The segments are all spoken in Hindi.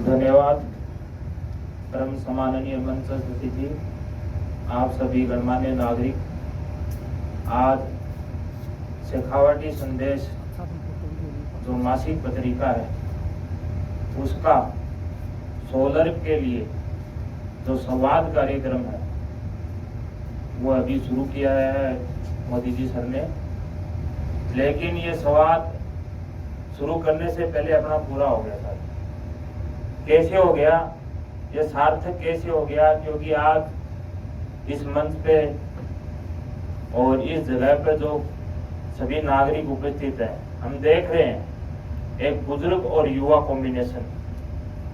धन्यवाद परम सम्माननीय मंच सदस्य जी, आप सभी गणमान्य नागरिक। आज शेखावटी संदेश जो मासिक पत्रिका है उसका सोलर के लिए जो संवाद कार्यक्रम है वो अभी शुरू किया है मोदी जी सर ने। लेकिन ये संवाद शुरू करने से पहले अपना पूरा हो गया था। कैसे हो गया, ये सार्थक कैसे हो गया? क्योंकि आज इस मंच पे और इस जगह पे जो सभी नागरिक उपस्थित हैं, हम देख रहे हैं एक बुजुर्ग और युवा कॉम्बिनेशन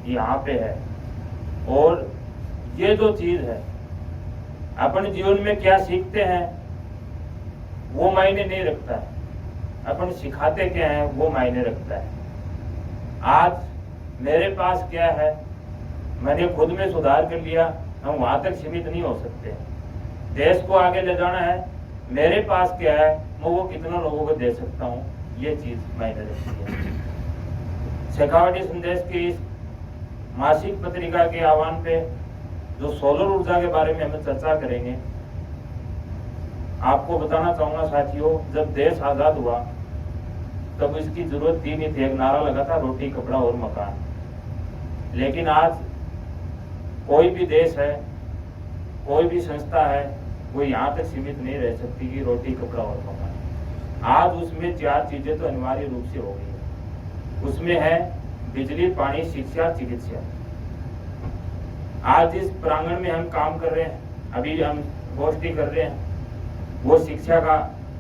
यहाँ पे है। और ये जो चीज है अपन जीवन में क्या सीखते हैं वो मायने नहीं रखता है, अपन सिखाते क्या हैं वो मायने रखता है। आज मेरे पास क्या है, मैंने खुद में सुधार कर लिया, हम वहां तक सीमित नहीं हो सकते। देश को आगे ले जाना है, मेरे पास क्या है मैं वो कितना लोगों को दे सकता हूँ, ये चीज मायने रखती है। शेखावटी संदेश की इस मासिक पत्रिका के आह्वान पे जो सोलर ऊर्जा के बारे में हम चर्चा करेंगे, आपको बताना चाहूंगा साथियों, जब देश आजाद हुआ तब इसकी जरूरत थी नहीं थी। एक नारा लगा था, रोटी कपड़ा और मकान। लेकिन आज कोई भी देश है, कोई भी संस्था है, वो यहाँ तक सीमित नहीं रह सकती कि रोटी कपड़ा और मकान। आज उसमें 4 चीजें तो अनिवार्य रूप से हो गई है। उसमें है बिजली, पानी, शिक्षा, चिकित्सा। आज जिस प्रांगण में हम काम कर रहे हैं, अभी हम गोष्ठी कर रहे हैं, वो शिक्षा का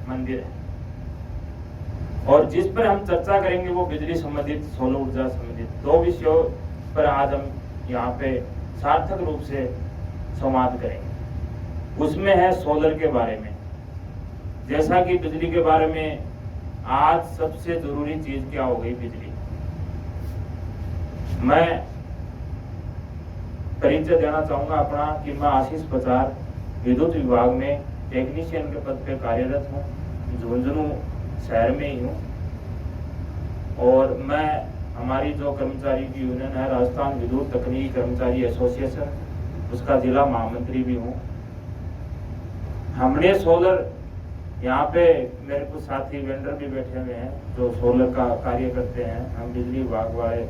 मंदिर है। और जिस पर हम चर्चा करेंगे वो बिजली संबंधित, सौर ऊर्जा संबंधित 2 विषयों पर आज हम यहाँ पे सार्थक रूप से संवाद करेंगे। उसमें है सोलर के बारे में। जैसा कि बिजली के बारे में आज सबसे जरूरी चीज क्या हो गई, बिजली। मैं परिचय देना चाहूंगा अपना कि मैं आशीष पचार विद्युत विभाग में टेक्नीशियन के पद पे कार्यरत हूँ, झुंझुनू शहर में ही हूँ। और मैं हमारी जो कर्मचारी की यूनियन है राजस्थान विद्युत तकनीकी कर्मचारी एसोसिएशन, उसका जिला महामंत्री भी हूँ। हमने सोलर, यहाँ पे मेरे कुछ साथी वेंडर भी बैठे हुए हैं जो सोलर का कार्य करते हैं। हम बिजली विभाग वाले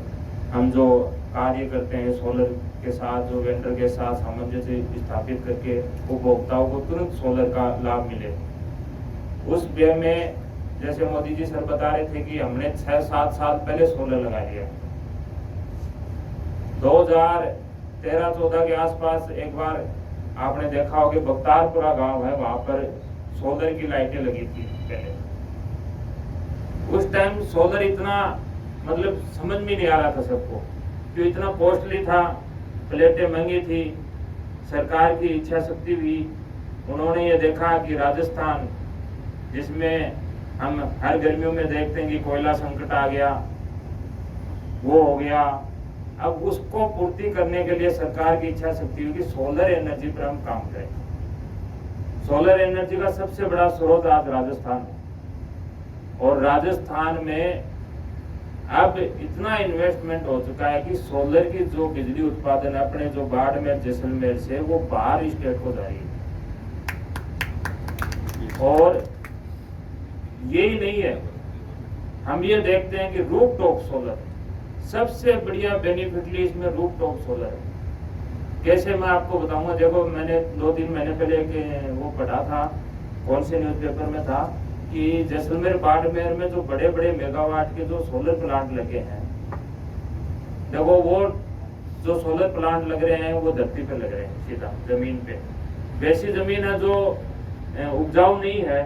हम जो कार्य करते हैं सोलर के साथ, जो वेंडर के साथ सामंजस्य स्थापित करके उपभोक्ताओं को तुरंत सोलर का लाभ मिले, उस वे में जैसे मोदी जी सर बता रहे थे कि हमने 6-7 साल पहले सोलर लगा लिया। 2013-14 के आसपास एक बार आपने देखा होगा बख्तारपुरा गांव है, वहां पर सोलर की लाइटें लगी थी पहले। उस टाइम सोलर इतना मतलब समझ में नहीं आ रहा था सबको, क्यों इतना कॉस्टली था, प्लेटें महंगी थी। सरकार की इच्छा शक्ति भी, उन्होंने ये देखा कि राजस्थान जिसमें हम हर गर्मियों में देखते हैं कि कोयला संकट आ गया, वो हो गया। अब उसको पूर्ति करने के लिए सरकार की इच्छा शक्ति हुई कि सोलर एनर्जी पर हम काम करें। सोलर एनर्जी का सबसे बड़ा स्रोत आज राजस्थान है। और राजस्थान में अब इतना इन्वेस्टमेंट हो चुका है कि सोलर की जो बिजली उत्पादन अपने जो बाड़मेर जैसलमेर से वो बाहर स्टेट को जा रही है। और यही नहीं है, हम ये देखते हैं कि रूफ टॉप सोलर सबसे बढ़िया बेनिफिटली इसमें रूफ टॉप सोलर है। कैसे मैं आपको बताऊंगा, देखो मैंने 2-3 महीने पहले वो पढ़ा था, कौन से न्यूज़पेपर में था कि जैसलमेर बाड़मेर में जो बड़े बड़े मेगावाट के जो सोलर प्लांट लगे हैं, देखो वो जो सोलर प्लांट लग रहे हैं वो धरती पे लग रहे हैं, सीधा जमीन पे। वैसी जमीन है जो उपजाऊ नहीं है,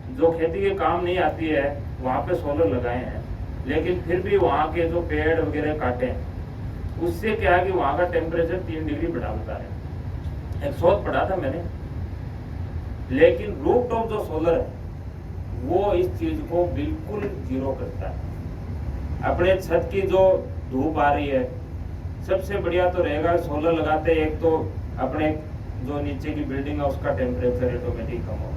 जो खेती के काम नहीं आती है, वहां पे सोलर लगाए हैं। लेकिन फिर भी वहां के जो पेड़ वगैरह काटे हैं, उससे क्या है कि वहां का टेम्परेचर 3 डिग्री बढ़ा होता है। एक शोध पढ़ा था मैंने। लेकिन रूफ टॉप जो सोलर है वो इस चीज को बिल्कुल जीरो करता है। अपने छत की जो धूप आ रही है, सबसे बढ़िया तो रहेगा सोलर लगाते, एक तो अपने जो नीचे की बिल्डिंग है उसका टेम्परेचर ऑटोमेटिक कम होगा।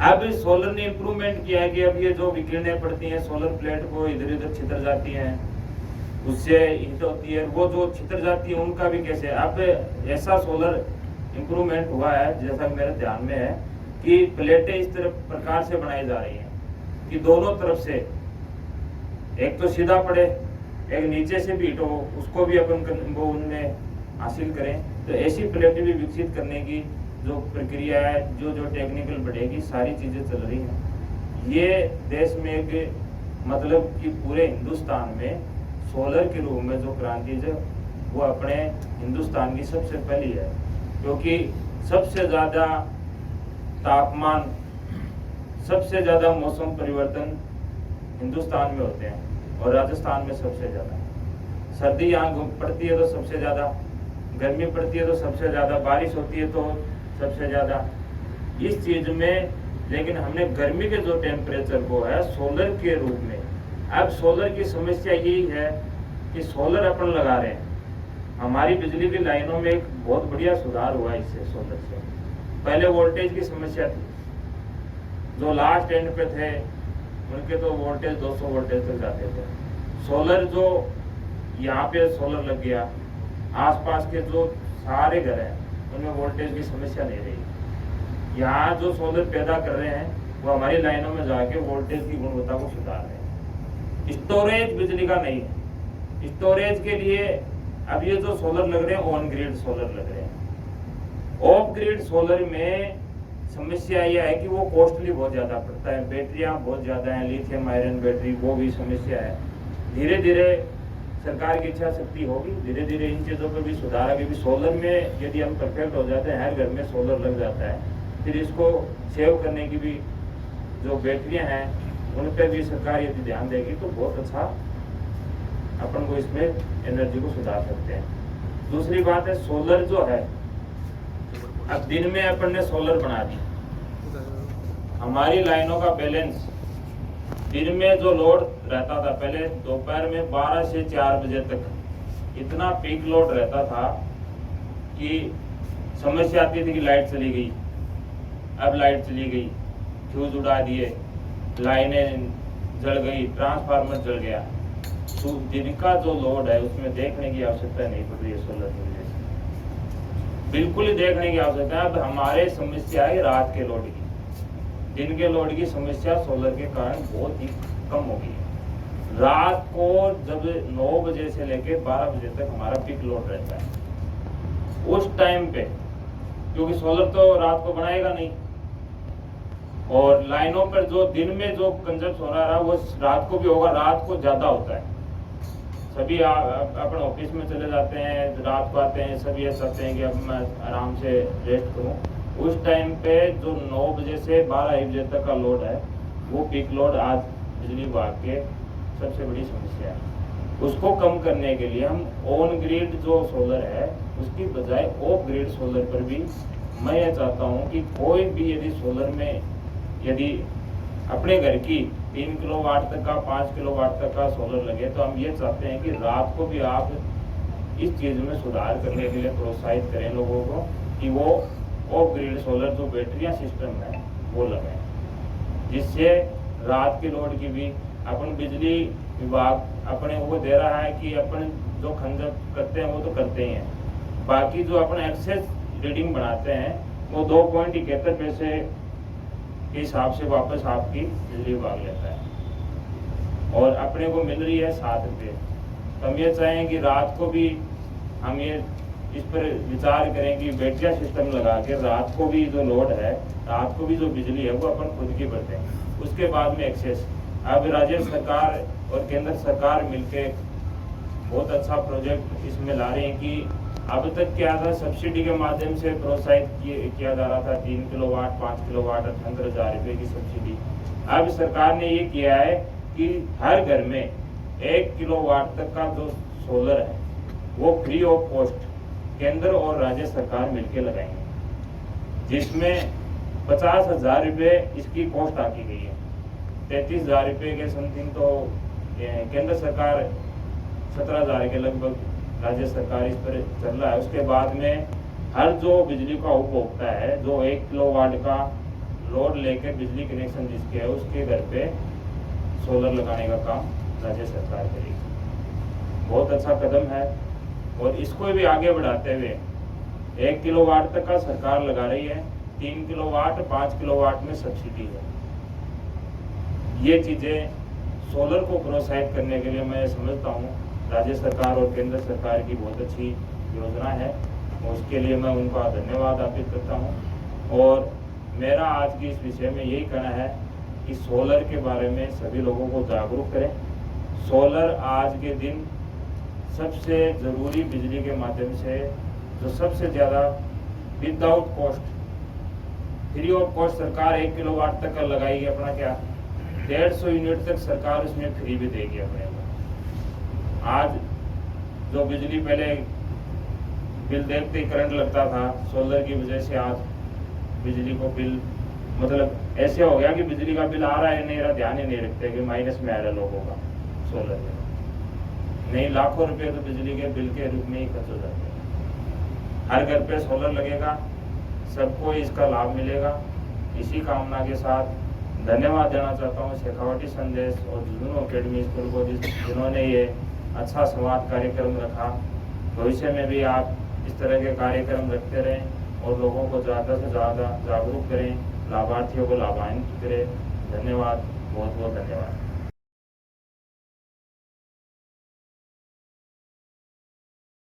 अब सोलर ने इंप्रूवमेंट किया है कि अब ये जो विकिरणें पड़ती हैं सोलर प्लेट को इधर उधर छितर जाती हैं, उससे हिट होती है, वो जो छितर जाती है उनका भी कैसे। अब ऐसा सोलर इम्प्रूवमेंट हुआ है जैसा मेरे ध्यान में है कि प्लेटें इस तरह प्रकार से बनाई जा रही हैं कि दोनों तरफ से एक तो सीधा पड़े, एक नीचे से भी हिट हो, उसको भी अपन वो उनमें हासिल करें। तो ऐसी प्लेटें भी विकसित करने की जो प्रक्रिया है, जो जो टेक्निकल बढ़ेगी, सारी चीज़ें चल रही हैं। ये देश में एक मतलब कि पूरे हिंदुस्तान में सोलर के रूप में जो क्रांति जो वो अपने हिंदुस्तान की सबसे पहली है, क्योंकि सबसे ज़्यादा तापमान, सबसे ज़्यादा मौसम परिवर्तन हिंदुस्तान में होते हैं और राजस्थान में सबसे ज़्यादा। सर्दी यहाँ पड़ती है तो सबसे ज़्यादा, गर्मी पड़ती है तो सबसे ज़्यादा, बारिश होती है तो सबसे ज़्यादा इस चीज़ में। लेकिन हमने गर्मी के जो टेम्परेचर को है सोलर के रूप में, अब सोलर की समस्या यही है कि सोलर अपन लगा रहे हैं, हमारी बिजली की लाइनों में एक बहुत बढ़िया सुधार हुआ इससे, सोलर से। पहले वोल्टेज की समस्या थी, जो लास्ट एंड पे थे उनके तो वोल्टेज 200 वोल्टेज तक जाते थे। सोलर जो यहाँ पे सोलर लग गया, आसपास के जो सारे घर हैं उनमें वोल्टेज की समस्या नहीं रही। यहाँ जो सोलर पैदा कर रहे हैं वो हमारी लाइनों में जाके वोल्टेज की गुणवत्ता को सुधार रहे हैं। स्टोरेज बिजली का नहीं है, स्टोरेज के लिए अब ये जो सोलर लग रहे हैं ऑन ग्रिड सोलर लग रहे हैं। ऑफ ग्रिड सोलर में समस्या यह है कि वो कॉस्टली बहुत ज़्यादा पड़ता है, बैटरियाँ बहुत ज़्यादा हैं, लिथियम आयरन बैटरी, वो भी समस्या है। धीरे धीरे सरकार की इच्छा शक्ति होगी, धीरे धीरे इन चीज़ों पर भी सुधार आगे भी। सोलर में यदि हम परफेक्ट हो जाते हैं, हर घर में सोलर लग जाता है, फिर इसको सेव करने की भी जो बैटरियाँ हैं उन पर भी सरकार यदि ध्यान देगी तो बहुत अच्छा अपन को इसमें एनर्जी को सुधार सकते हैं। दूसरी बात है सोलर जो है, अब दिन में अपन ने सोलर बना दी, हमारी लाइनों का बैलेंस, दिन में जो लोड रहता था पहले दोपहर में 12 से 4 बजे तक इतना पीक लोड रहता था कि समस्या आती थी कि लाइट चली गई। अब लाइट चली गई, फ्यूज उड़ा दिए, लाइनें जल गई, ट्रांसफार्मर जल गया, तो दिन का जो लोड है उसमें देखने की आवश्यकता नहीं पड़ रही है सोलर की वजह से, बिल्कुल ही देखने की आवश्यकता है। अब हमारे समस्या है रात के लोड की, दिन के लोड की समस्या सोलर के कारण बहुत ही कम हो गई है। रात को जब 9 बजे से लेकर 12 बजे तक हमारा पीक लोड रहता है, उस टाइम पे क्योंकि सोलर तो रात को बनाएगा नहीं, और लाइनों पर जो दिन में जो कंजप्ट हो रहा है वो रात को भी होगा, रात को ज्यादा होता है। सभी अपने ऑफिस में चले जाते हैं, रात को आते हैं, सभी ये चाहते हैं कि अब मैं आराम से रेस्ट करूं। उस टाइम पे जो 9 बजे से 12 बजे तक का लोड है वो पीक लोड आज बिजली विभाग के सबसे बड़ी समस्या है। उसको कम करने के लिए हम ऑन ग्रिड जो सोलर है उसकी बजाय ऑफ ग्रिड सोलर पर भी मैं ये चाहता हूँ कि कोई भी यदि सोलर में यदि अपने घर की 3 किलोवाट तक का 5 किलोवाट तक का सोलर लगे तो हम ये चाहते हैं कि रात को भी आप इस चीज़ में सुधार करने के लिए प्रोत्साहित करें लोगों को कि वो ऑफ ग्रिड सोलर जो बैटरियाँ सिस्टम है वो लगाएं, जिससे रात के लोड की भी अपन बिजली विभाग अपने वो दे रहा है कि अपन जो खंजर करते हैं वो तो करते ही हैं, बाकी जो अपन एक्सेस रीडिंग बनाते हैं वो 2.71 पैसे के हिसाब से वापस आपकी बिजली विभाग लेता है और अपने को मिल रही है 7 रुपये। तो हम ये चाहें कि रात को भी हम ये इस पर विचार करें कि बैटरिया सिस्टम लगा के रात को भी जो लोड है, रात को भी जो बिजली है वो अपन खुद की बरतें। उसके बाद में एक्सेस, अब राज्य सरकार और केंद्र सरकार मिलकर बहुत अच्छा प्रोजेक्ट इसमें ला रहे हैं कि अब तक क्या था, सब्सिडी के माध्यम से प्रोत्साहित किया जा रहा था 3 किलोवाट 5 किलोवाट 18,000 रुपये की सब्सिडी। अब सरकार ने ये किया है कि हर घर में 1 किलोवाट तक का जो सोलर है वो फ्री ऑफ कॉस्ट केंद्र और राज्य सरकार मिलकर लगाएंगे, जिसमें 50,000 रुपये इसकी कॉस्ट आकी गई है। 33,000 रुपये के समथिंग तो केंद्र सरकार, 17,000 के लगभग राज्य सरकार इस पर चल रहा है। उसके बाद में हर जो बिजली का उपभोक्ता है जो 1 किलोवाट का लोड लेकर बिजली कनेक्शन जिसके है उसके घर पे सोलर लगाने का काम राज्य सरकार करेगी। बहुत अच्छा कदम है और इसको भी आगे बढ़ाते हुए 1 किलोवाट तक का सरकार लगा रही है, 3 किलोवाट 5 किलोवाट में सब्सिडी है। ये चीज़ें सोलर को प्रोत्साहित करने के लिए मैं समझता हूँ राज्य सरकार और केंद्र सरकार की बहुत अच्छी योजना है, उसके लिए मैं उनका धन्यवाद अर्पित करता हूँ। और मेरा आज की इस विषय में यही कहना है कि सोलर के बारे में सभी लोगों को जागरूक करें। सोलर आज के दिन सबसे ज़रूरी बिजली के माध्यम से जो सबसे ज़्यादा without cost, free of cost सरकार 1 किलोवाट तक का लगाएगी, अपना क्या 150 यूनिट तक सरकार उसमें फ्री भी देगी अपने को। आज जो बिजली पहले बिल देखते ही करंट लगता था, सोलर की वजह से आज बिजली को बिल मतलब ऐसे हो गया कि बिजली का बिल आ रहा है नहीं रहा, ध्यान ही नहीं रखते कि माइनस में आ रहा लोगों का सोलर में। नहीं, लाखों रुपए तो बिजली के बिल के रूप में ही खर्च हो जाते हैं। हर घर पे सोलर लगेगा, सबको इसका लाभ मिलेगा। इसी कामना के साथ धन्यवाद देना चाहता हूँ शेखावटी संदेश और जुनून एकेडमी स्कूल को जिन्होंने ये अच्छा संवाद कार्यक्रम रखा। भविष्य में भी आप इस तरह के कार्यक्रम रखते रहें और लोगों को ज़्यादा से ज़्यादा जागरूक करें, लाभार्थियों को लाभान्वित करें। धन्यवाद, बहुत बहुत धन्यवाद।